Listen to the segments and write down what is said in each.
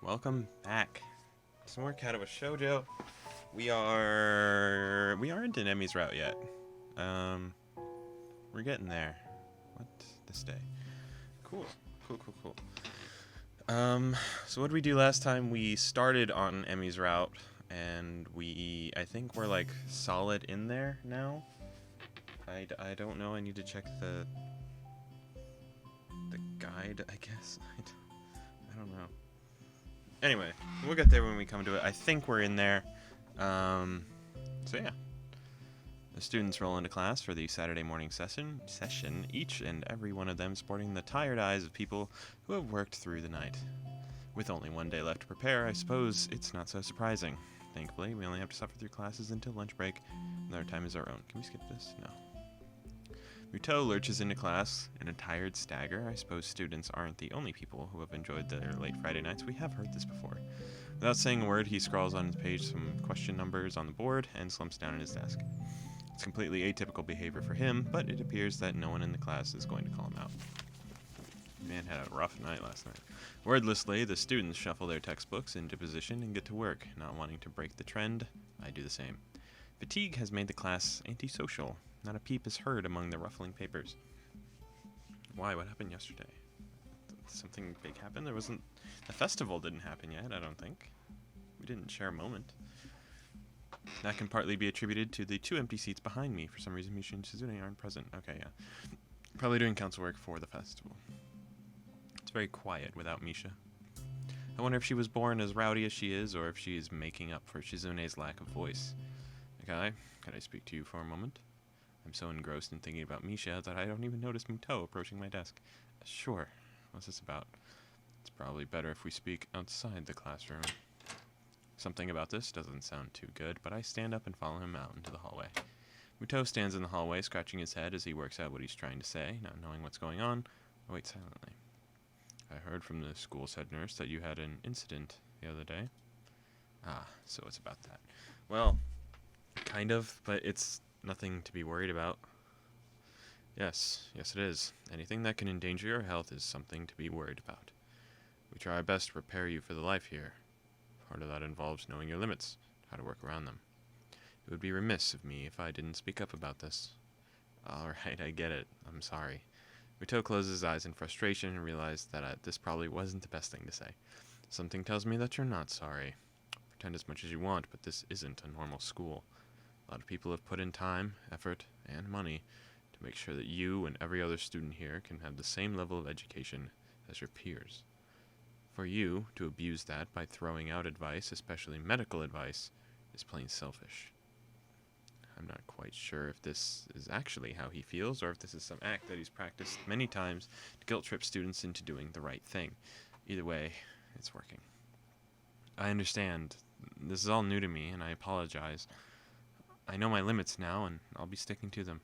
welcome back. Some more Katawa Shoujo. We aren't in Emmy's route yet. We're getting there. What? This day. Cool. So what did we do last time? We started on Emmy's route, and I think we're like solid in there now. I don't know. I need to check the guide, I guess. I don't know. Anyway, we'll get there when we come to it. I think we're in there. So yeah. The students roll into class for the Saturday morning session, each and every one of them sporting the tired eyes of people who have worked through the night. With only one day left to prepare, I suppose it's not so surprising. Thankfully, we only have to suffer through classes until lunch break, and our time is our own. Can we skip this? No. Muto lurches into class in a tired stagger. I suppose students aren't the only people who have enjoyed their late Friday nights. We have heard this before. Without saying a word, he scrawls on his page some question numbers on the board and slumps down at his desk. It's completely atypical behavior for him, but it appears that no one in the class is going to call him out. Man had a rough night last night. Wordlessly, the students shuffle their textbooks into position and get to work. Not wanting to break the trend, I do the same. Fatigue has made the class antisocial. Not a peep is heard among the ruffling papers. Why? What happened yesterday? Something big happened? The festival didn't happen yet, I don't think. We didn't share a moment. That can partly be attributed to the 2 empty seats behind me. For some reason, Misha and Shizune aren't present. Okay, yeah. Probably doing council work for the festival. It's very quiet without Misha. I wonder if she was born as rowdy as she is, or if she is making up for Shizune's lack of voice. Okay, could I speak to you for a moment? I'm so engrossed in thinking about Misha that I don't even notice Muto approaching my desk. Sure. What's this about? It's probably better if we speak outside the classroom. Something about this doesn't sound too good, but I stand up and follow him out into the hallway. Muto stands in the hallway, scratching his head as he works out what he's trying to say, not knowing what's going on. I wait silently. I heard from the school's head nurse that you had an incident the other day. Ah, so it's about that. Well, kind of, but it's nothing to be worried about. Yes it is. Anything that can endanger your health is something to be worried about. We try our best to prepare you for the life here. Part of that involves knowing your limits, how to work around them. It would be remiss of me if I didn't speak up about this. Alright, I get it. I'm sorry. Muto closes his eyes in frustration and realized that this probably wasn't the best thing to say. Something tells me that you're not sorry. Pretend as much as you want, but this isn't a normal school. A lot of people have put in time, effort, and money to make sure that you and every other student here can have the same level of education as your peers. For you to abuse that by throwing out advice, especially medical advice, is plain selfish. I'm not quite sure if this is actually how he feels, or if this is some act that he's practiced many times to guilt-trip students into doing the right thing. Either way, it's working. I understand. This is all new to me, and I apologize. I know my limits now, and I'll be sticking to them.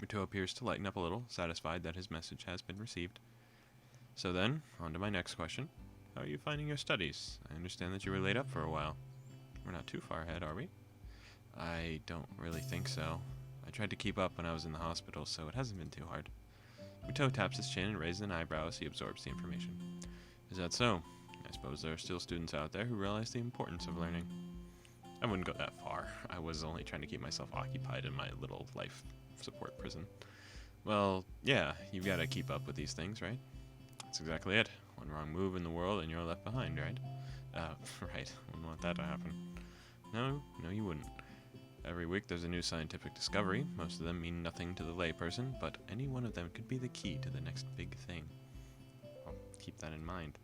Muto appears to lighten up a little, satisfied that his message has been received. So then, on to my next question. How are you finding your studies? I understand that you were laid up for a while. We're not too far ahead, are we? I don't really think so. I tried to keep up when I was in the hospital, so it hasn't been too hard. Muto taps his chin and raises an eyebrow as he absorbs the information. Is that so? I suppose there are still students out there who realize the importance of learning. I wouldn't go that far. I was only trying to keep myself occupied in my little life support prison. Well, yeah, you've got to keep up with these things, right? That's exactly it. One wrong move in the world and you're left behind, right? Right. Wouldn't want that to happen. No, you wouldn't. Every week there's a new scientific discovery. Most of them mean nothing to the layperson, but any one of them could be the key to the next big thing. I'll keep that in mind.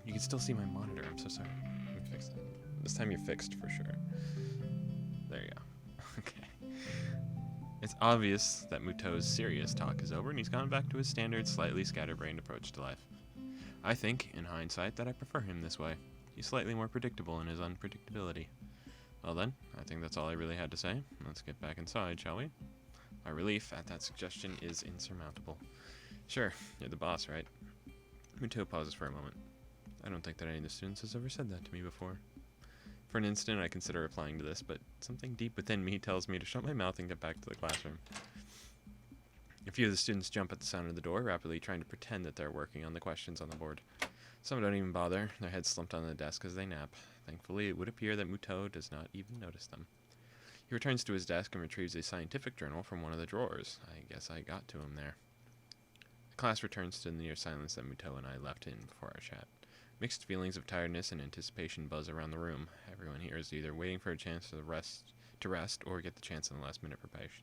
You can still see my monitor. I'm so sorry. Let me fix that. This time you're fixed for sure. There you go. Okay. It's obvious that Muto's serious talk is over and he's gone back to his standard, slightly scatterbrained approach to life. I think, in hindsight, that I prefer him this way. He's slightly more predictable in his unpredictability. Well then, I think that's all I really had to say. Let's get back inside, shall we? My relief at that suggestion is insurmountable. Sure, you're the boss, right? Muto pauses for a moment. I don't think that any of the students has ever said that to me before. For an instant, I consider replying to this, but something deep within me tells me to shut my mouth and get back to the classroom. A few of the students jump at the sound of the door, rapidly trying to pretend that they're working on the questions on the board. Some don't even bother, their heads slumped on the desk as they nap. Thankfully, it would appear that Muto does not even notice them. He returns to his desk and retrieves a scientific journal from one of the drawers. I guess I got to him there. The class returns to the near silence that Muto and I left in before our chat. Mixed feelings of tiredness and anticipation buzz around the room. Everyone here is either waiting for a chance to rest or get the chance in the last minute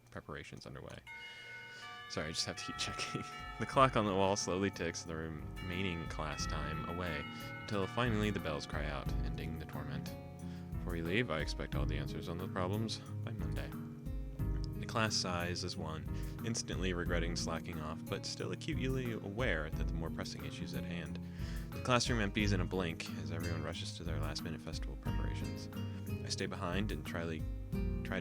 preparations underway. Sorry, I just have to keep checking. The clock on the wall slowly ticks the remaining class time away until finally the bells cry out, ending the torment. Before we leave, I expect all the answers on the problems by Monday. The class sighs as one, instantly regretting slacking off, but still acutely aware that the more pressing issues at hand. The classroom empties in a blink as everyone rushes to their last-minute festival preparations. I stay behind and try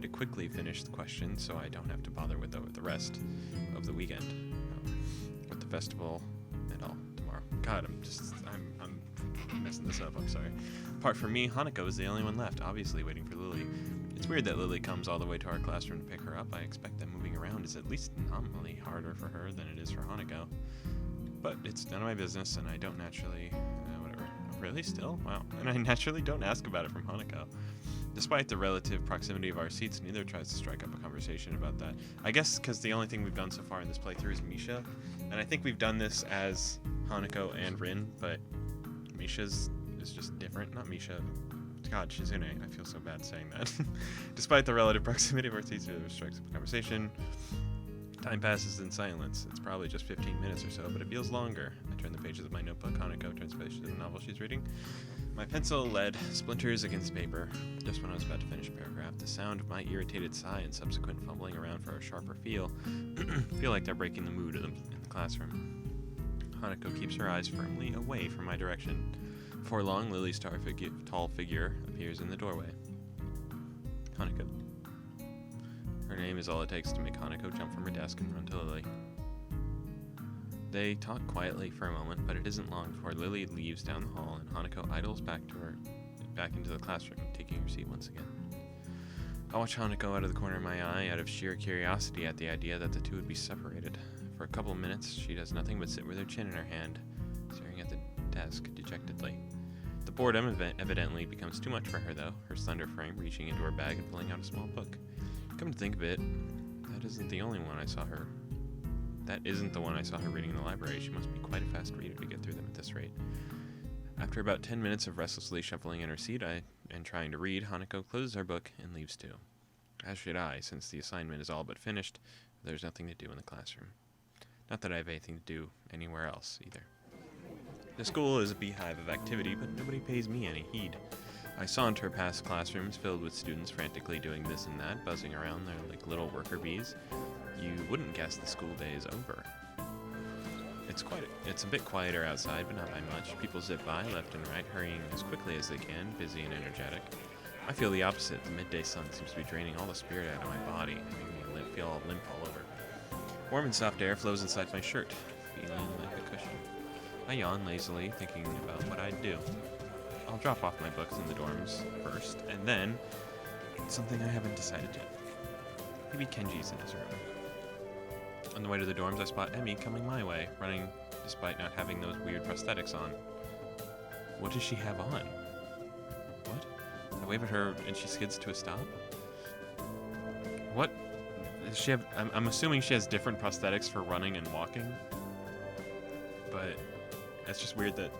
to quickly finish the questions so I don't have to bother with the rest of the weekend. With the festival and all tomorrow. God, I'm messing this up, I'm sorry. Apart from me, Hanako is the only one left, obviously waiting for Lily. It's weird that Lily comes all the way to our classroom to pick her up. I expect that moving around is at least nominally harder for her than it is for Hanako. But it's none of my business, and I don't naturally... whatever. Really? Still? Wow. And I naturally don't ask about it from Hanako. Despite the relative proximity of our seats, neither tries to strike up a conversation about that. I guess because the only thing we've done so far in this playthrough is Misha. And I think we've done this as Hanako and Rin, but Misha's is just different. Not Misha. God, Shizune. I feel so bad saying that. Despite the relative proximity of our seats, neither strikes up a conversation. Time passes in silence. It's probably just 15 minutes or so, but it feels longer. I turn the pages of my notebook. Hanako turns pages of the novel she's reading. My pencil lead splinters against paper. Just when I was about to finish a paragraph, the sound of my irritated sigh and subsequent fumbling around for a sharper feel like they're breaking the mood in the classroom. Hanako keeps her eyes firmly away from my direction. Before long, Lily's tall figure appears in the doorway. Hanako. Her name is all it takes to make Hanako jump from her desk and run to Lily. They talk quietly for a moment, but it isn't long before Lily leaves down the hall and Hanako idles back into the classroom, taking her seat once again. I watch Hanako out of the corner of my eye out of sheer curiosity at the idea that the two would be separated. For a couple of minutes, she does nothing but sit with her chin in her hand, staring at the desk dejectedly. The boredom evidently becomes too much for her, though, her slender frame reaching into her bag and pulling out a small book. Come to think of it, that isn't the one I saw her reading in the library. She must be quite a fast reader to get through them at this rate. After about 10 minutes of restlessly shuffling in her seat and trying to read, Hanako closes her book and leaves too. As should I, since the assignment is all but finished. There's nothing to do in the classroom. Not that I have anything to do anywhere else, either. The school is a beehive of activity, but nobody pays me any heed. I saunter past classrooms filled with students frantically doing this and that, buzzing around there like little worker bees. You wouldn't guess the school day is over. It's a bit quieter outside, but not by much. People zip by left and right, hurrying as quickly as they can, busy and energetic. I feel the opposite. The midday sun seems to be draining all the spirit out of my body, making me feel all limp all over. Warm and soft air flows inside my shirt, feeling like a cushion. I yawn lazily, thinking about what I'd do. I'll drop off my books in the dorms first, and then something I haven't decided yet. Maybe Kenji's in his room. On the way to the dorms, I spot Emmy coming my way, running despite not having those weird prosthetics on. What does she have on? What? I wave at her and she skids to a stop? What? Does she have... I'm assuming she has different prosthetics for running and walking. But it's just weird that...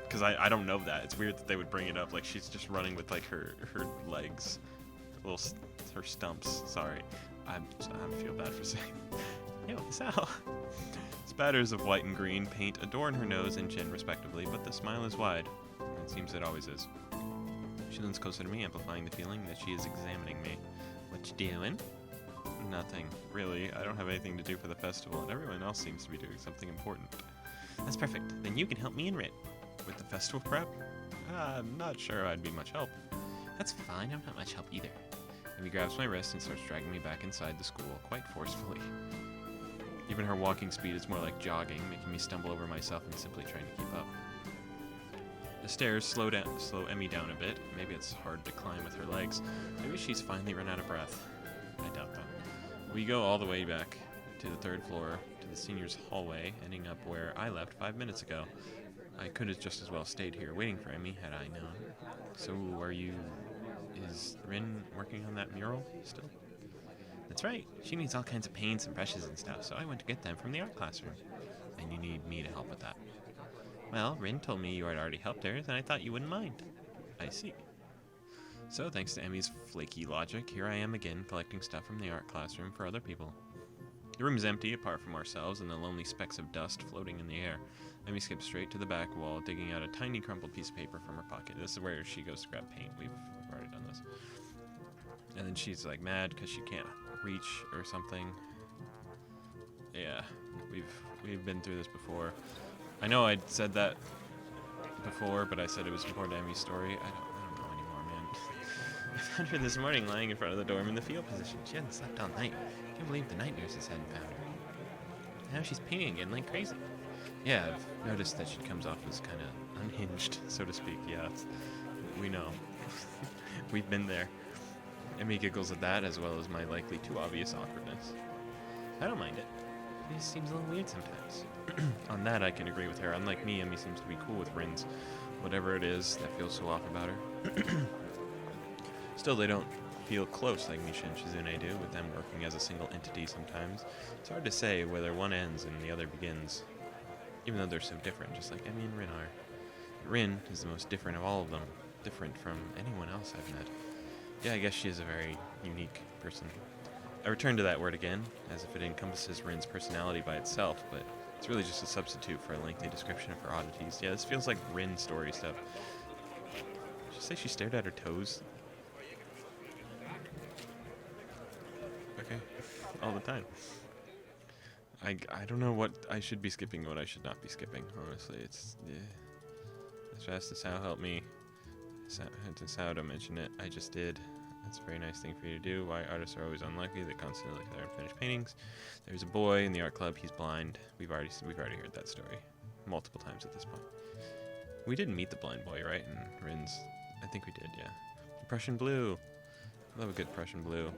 Because I don't know that. It's weird that they would bring it up. Like, she's just running with, like, her legs. Her stumps. Sorry. I feel bad for saying... Yo, Sal! Spatters of white and green paint adorn her nose and chin, respectively, but the smile is wide. It seems it always is. She leans closer to me, amplifying the feeling that she is examining me. What you doing? Nothing. Really, I don't have anything to do for the festival, and everyone else seems to be doing something important. That's perfect. Then you can help me and Rit. With the festival prep? I'm not sure I'd be much help. That's fine, I'm not much help either. Amy grabs my wrist and starts dragging me back inside the school, quite forcefully. Even her walking speed is more like jogging, making me stumble over myself and simply trying to keep up. The stairs slow Emmy down a bit. Maybe it's hard to climb with her legs. Maybe she's finally run out of breath. I doubt that. We go all the way back to the third floor, to the seniors' hallway, ending up where I left 5 minutes ago. I could have just as well stayed here waiting for Emmy had I known. So, is Rin working on that mural still? That's right. She needs all kinds of paints and brushes and stuff, so I went to get them from the art classroom. And you need me to help with that. Well, Rin told me you had already helped her, and I thought you wouldn't mind. I see. So, thanks to Emmy's flaky logic, here I am again collecting stuff from the art classroom for other people. The room is empty apart from ourselves and the lonely specks of dust floating in the air. Emmy skips straight to the back wall, digging out a tiny crumpled piece of paper from her pocket. This is where she goes to grab paint. We've already done this. And then she's like mad because she can't reach or something. Yeah, we've been through this before. I know I'd said that before, but I said it was important to Emmy's story. I don't know anymore, man. I found her this morning lying in front of the dorm in the fetal position. She hadn't slept all night. I can't believe the night nurses hadn't found her. Now she's painting again like crazy. Yeah, I've noticed that she comes off as kind of unhinged, so to speak. Yeah, we know. We've been there. Emmy giggles at that, as well as my likely too obvious awkwardness. I don't mind it. It just seems a little weird sometimes. On that, I can agree with her. Unlike me, Emmy seems to be cool with Rin's. Whatever it is that feels so off about her. Still, they don't feel close like Misha and Shizune do, with them working as a single entity sometimes. It's hard to say whether one ends and the other begins, even though they're so different, just like Emmy and Rin are. Rin is the most different of all of them, different from anyone else I've met. Yeah, I guess she is a very unique person. I return to that word again, as if it encompasses Rin's personality by itself, but it's really just a substitute for a lengthy description of her oddities. Yeah, this feels like Rin story stuff. Did she say she stared at her toes? Okay, all the time. I don't know what I should be skipping and what I should not be skipping, honestly. It's as fast as how help me. It's how to mention it. I just did. That's a very nice thing for you to do. Why artists are always unlucky. They constantly look at their unfinished paintings. There's a boy in the art club. He's blind. We've already heard that story multiple times at this point. We didn't meet the blind boy, right? In Rin's. I think we did, yeah. Prussian blue. I love a good Prussian blue.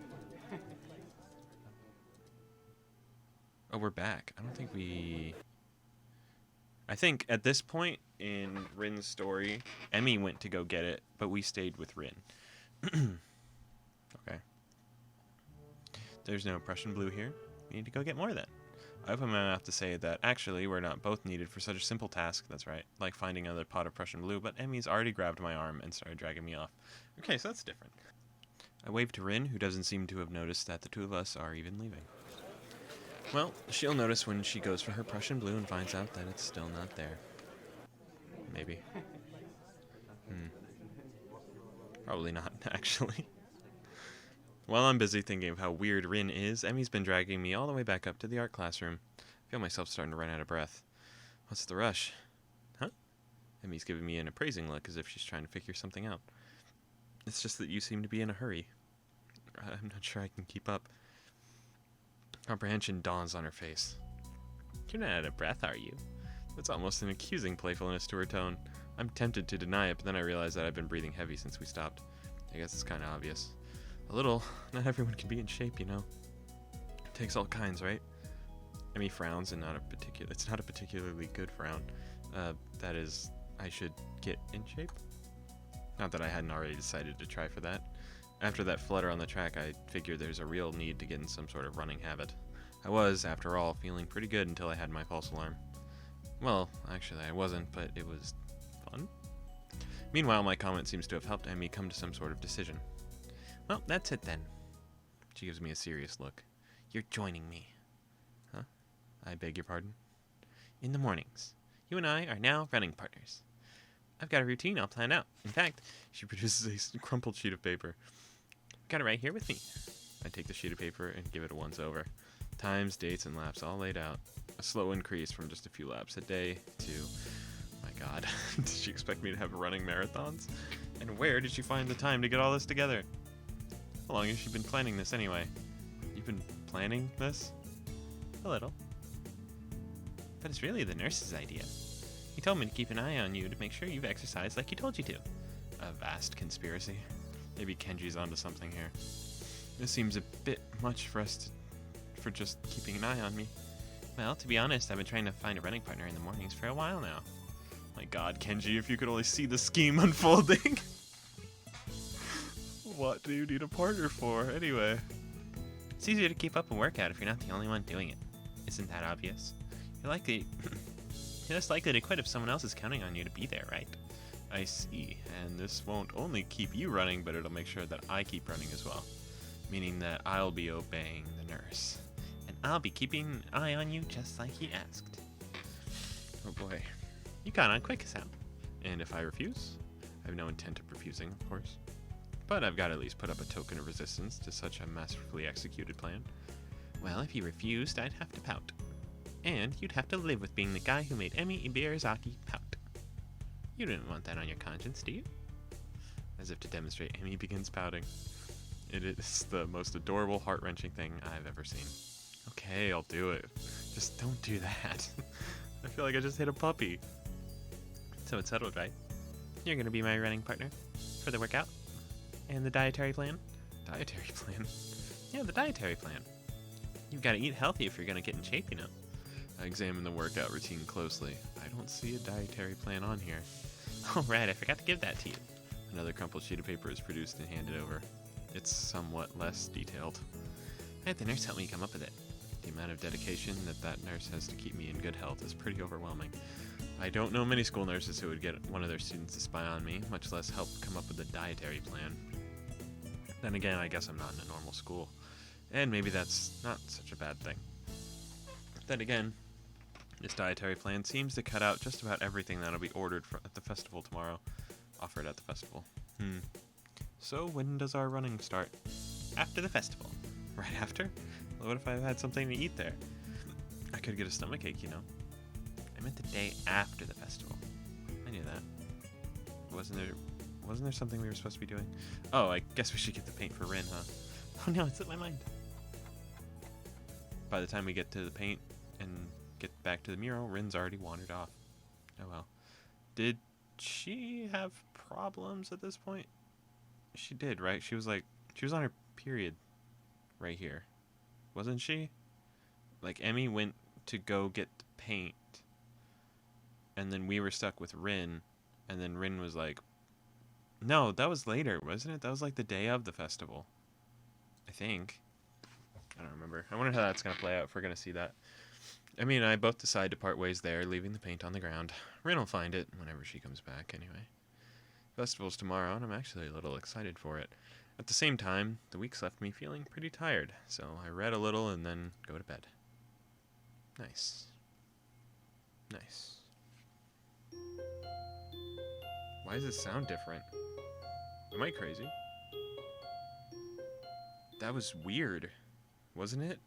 Oh, we're back. I think at this point in Rin's story, Emmy went to go get it, but we stayed with Rin. Okay. There's no Prussian blue here. We need to go get more then. I open my mouth to say that actually we're not both needed for such a simple task, that's right, like finding another pot of Prussian blue, but Emmy's already grabbed my arm and started dragging me off. Okay, so that's different. I wave to Rin, who doesn't seem to have noticed that the two of us are even leaving. Well, she'll notice when she goes for her Prussian blue and finds out that it's still not there. Maybe. Probably not, actually. While I'm busy thinking of how weird Rin is, Emmy's been dragging me all the way back up to the art classroom. I feel myself starting to run out of breath. What's the rush? Huh? Emmy's giving me an appraising look as if she's trying to figure something out. It's just that you seem to be in a hurry. I'm not sure I can keep up. Comprehension dawns on her face. You're not out of breath, are you? That's almost an accusing playfulness to her tone. I'm tempted to deny it, but then I realize that I've been breathing heavy since we stopped. I guess it's kind of obvious. A little. Not everyone can be in shape, you know. It takes all kinds, right? Emmy frowns, and it's not a particularly good frown. That is, I should get in shape? Not that I hadn't already decided to try for that. After that flutter on the track, I figured there's a real need to get in some sort of running habit. I was, after all, feeling pretty good until I had my false alarm. Well, actually I wasn't, but it was fun. Meanwhile, my comment seems to have helped Emmy come to some sort of decision. Well, that's it then. She gives me a serious look. You're joining me. Huh? I beg your pardon? In the mornings. You and I are now running partners. I've got a routine all planned out. In fact, she produces a crumpled sheet of paper. Got it right here with me. I take the sheet of paper and give it a once-over. Times, dates, and laps all laid out. A slow increase from just a few laps a day to... My God, did she expect me to have running marathons? And where did she find the time to get all this together? How long has she been planning this anyway? You've been planning this? A little. But it's really the nurse's idea. He told me to keep an eye on you to make sure you've exercised like he told you to. A vast conspiracy. Maybe Kenji's onto something here. This seems a bit much for just keeping an eye on me. Well, to be honest, I've been trying to find a running partner in the mornings for a while now. My god, Kenji, if you could only see the scheme unfolding. What do you need a partner for, anyway? It's easier to keep up a workout if you're not the only one doing it. Isn't that obvious? You're likely... You're less likely to quit if someone else is counting on you to be there, right? I see, and this won't only keep you running, but it'll make sure that I keep running as well. Meaning that I'll be obeying the nurse. And I'll be keeping an eye on you just like he asked. Oh boy. You got on quick as hell. And if I refuse? I have no intent of refusing, of course. But I've got to at least put up a token of resistance to such a masterfully executed plan. Well, if you refused, I'd have to pout. And you'd have to live with being the guy who made Emi Iberazaki pout. You didn't want that on your conscience, do you? As if to demonstrate, Emi begins pouting. It is the most adorable, heart-wrenching thing I've ever seen. Okay, I'll do it. Just don't do that. I feel like I just hit a puppy. So it's settled, right? You're gonna be my running partner for the workout? And the dietary plan? Dietary plan? Yeah, the dietary plan. You've got to eat healthy if you're gonna get in shape, you know. I examined the workout routine closely. I don't see a dietary plan on here. Oh, right, I forgot to give that to you. Another crumpled sheet of paper is produced and handed over. It's somewhat less detailed. I had the nurse help me come up with it. The amount of dedication that nurse has to keep me in good health is pretty overwhelming. I don't know many school nurses who would get one of their students to spy on me, much less help come up with a dietary plan. Then again, I guess I'm not in a normal school. And maybe that's not such a bad thing. Then again, this dietary plan seems to cut out just about everything that'll be ordered at the festival tomorrow. Offered at the festival. So when does our running start? After the festival. Right after? Well, what if I had something to eat there? I could get a stomachache, you know. I meant the day after the festival. I knew that. Wasn't there something we were supposed to be doing? Oh, I guess we should get the paint for Rin, huh? Oh no, it slipped my mind. By the time we get to the paint and get back to the mural, Rin's already wandered off. Oh well. Did she have problems at this point? She did, right? She was on her period right here. Wasn't she? Like, Emmy went to go get the paint, and then we were stuck with Rin, and then Rin was like, no, that was later, wasn't it? That was like the day of the festival. I think. I don't remember. I wonder how that's going to play out if we're going to see that. Emmy and I both decide to part ways there, leaving the paint on the ground. Rin will find it whenever she comes back, anyway. Festival's tomorrow, and I'm actually a little excited for it. At the same time, the week's left me feeling pretty tired, so I read a little and then go to bed. Nice. Nice. Why does it sound different? Am I crazy? That was weird, wasn't it?